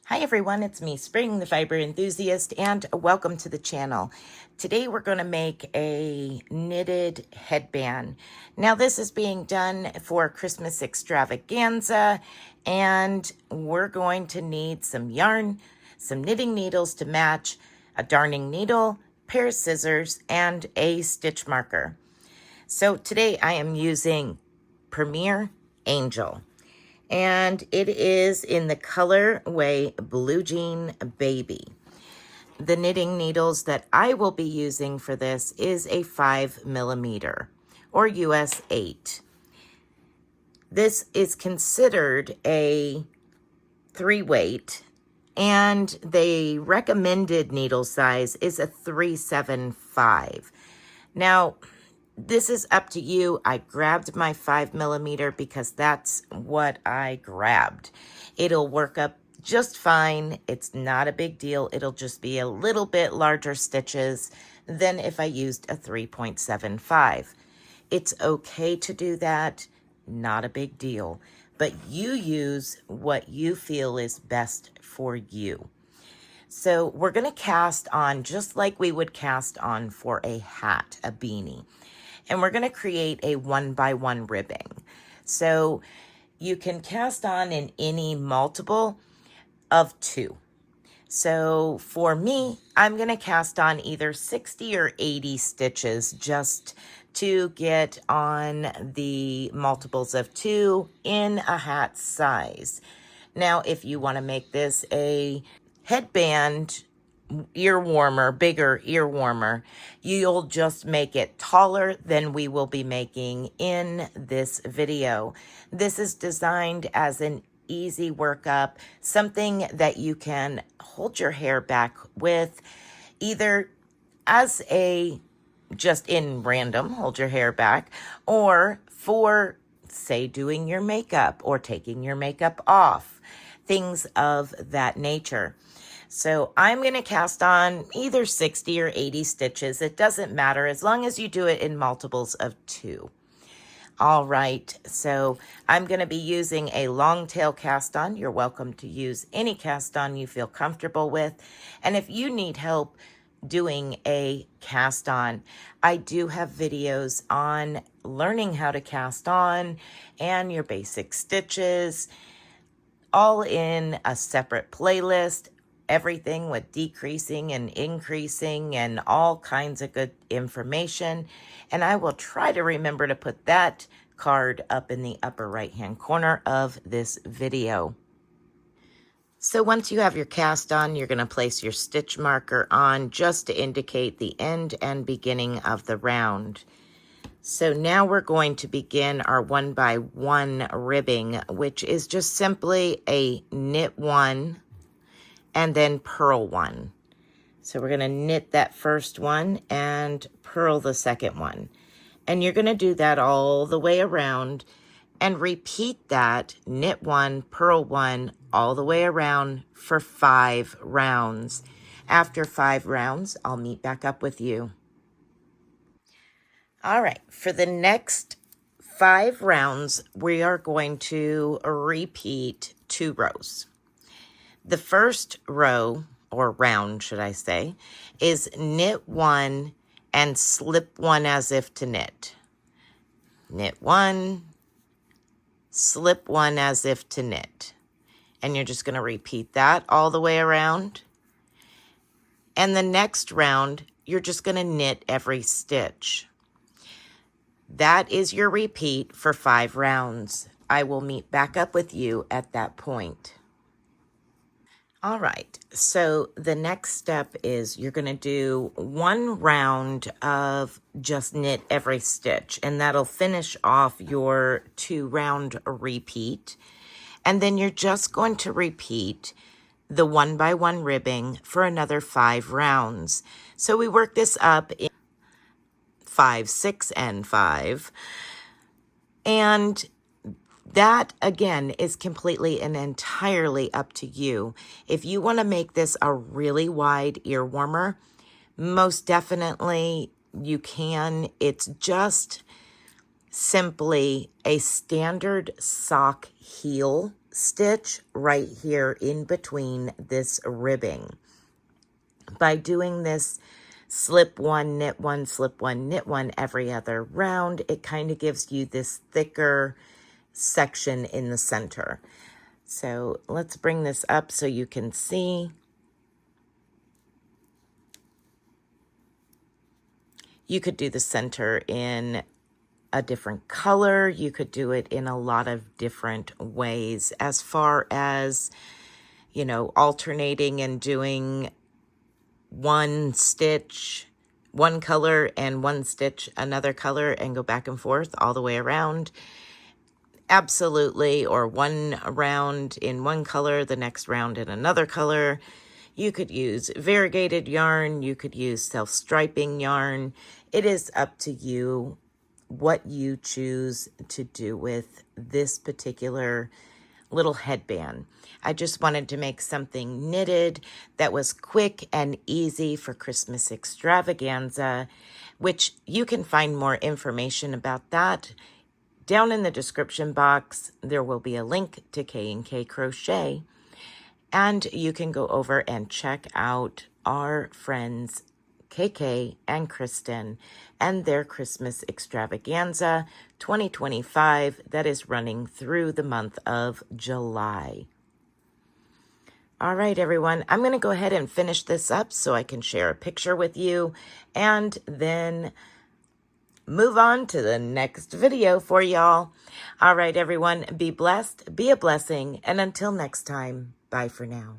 Hi everyone, it's me, Spring, the fiber enthusiast, and welcome to the channel. Today we're going to make a knitted headband. Now this is being done for Christmas extravaganza, and we're going to need some yarn, some knitting needles to match, a darning needle, pair of scissors, and a stitch marker. So today I am using Premier Angel. And it is in the colorway Blue Jean Baby. The knitting needles that I will be using for this is a 5mm or US 8. This is considered a 3-weight, and the recommended needle size is a 375. Now, this is up to you. I grabbed my 5mm because that's what I grabbed. It'll work up just fine. It's not a big deal. It'll just be a little bit larger stitches than if I used a 3.75. It's okay to do that. Not a big deal. But you use what you feel is best for you. So we're going to cast on just like we would cast on for a hat, a beanie. And we're going to create a 1x1 ribbing. So you can cast on in any multiple of 2. So for me, I'm going to cast on either 60 or 80 stitches just to get on the multiples of 2 in a hat size. Now, if you want to make this a headband ear warmer, bigger ear warmer, you'll just make it taller than we will be making in this video. This is designed as an easy workup, something that you can hold your hair back with, either as a just in random, hold your hair back, or for, say, doing your makeup or taking your makeup off, things of that nature. So I'm going to cast on either 60 or 80 stitches. It doesn't matter as long as you do it in multiples of 2. All right, so I'm going to be using a long tail cast on. You're welcome to use any cast on you feel comfortable with. And if you need help doing a cast on, I do have videos on learning how to cast on and your basic stitches, all in a separate playlist. Everything with decreasing and increasing and all kinds of good information. And I will try to remember to put that card up in the upper right-hand corner of this video. So once you have your cast on, you're going to place your stitch marker on just to indicate the end and beginning of the round. So now we're going to begin our 1x1 ribbing, which is just simply a knit 1 and then purl 1. So we're going to knit that first one and purl the second one. And you're going to do that all the way around and repeat that knit 1, purl 1 all the way around for 5 rounds. After 5 rounds, I'll meet back up with you. All right, for the next 5 rounds, we are going to repeat 2 rows. The first row, or round should I say, is knit 1 and slip 1 as if to knit. Knit 1, slip 1 as if to knit. And you're just going to repeat that all the way around. And the next round, you're just going to knit every stitch. That is your repeat for 5 rounds. I will meet back up with you at that point. All right, so the next step is you're going to do 1 round of just knit every stitch, and that'll finish off your 2-round repeat. And then you're just going to repeat the 1x1 ribbing for another 5 rounds. So we work this up in 5, 6, and 5. And that, again, is completely and entirely up to you. If you want to make this a really wide ear warmer, most definitely you can. It's just simply a standard sock heel stitch right here in between this ribbing. By doing this slip one, knit one, slip one, knit one every other round, it kind of gives you this thicker section in the center. So let's bring this up so you can see. You could do the center in a different color. You could do it in a lot of different ways as far as, you know, alternating and doing one stitch, one color, and one stitch, another color, and go back and forth all the way around. Absolutely. Or one round in one color, the next round in another color. You could use variegated yarn. You could use self-striping yarn. It is up to you what you choose to do with this particular little headband. I just wanted to make something knitted that was quick and easy for Christmas extravaganza, which you can find more information about that down in the description box. There will be a link to K&K Crochet, and you can go over and check out our friends KK and Kristen and their Christmas extravaganza 2025 that is running through the month of July. All right, everyone, I'm going to go ahead and finish this up so I can share a picture with you and then move on to the next video for y'all. All right, everyone, be blessed, be a blessing, and until next time, bye for now.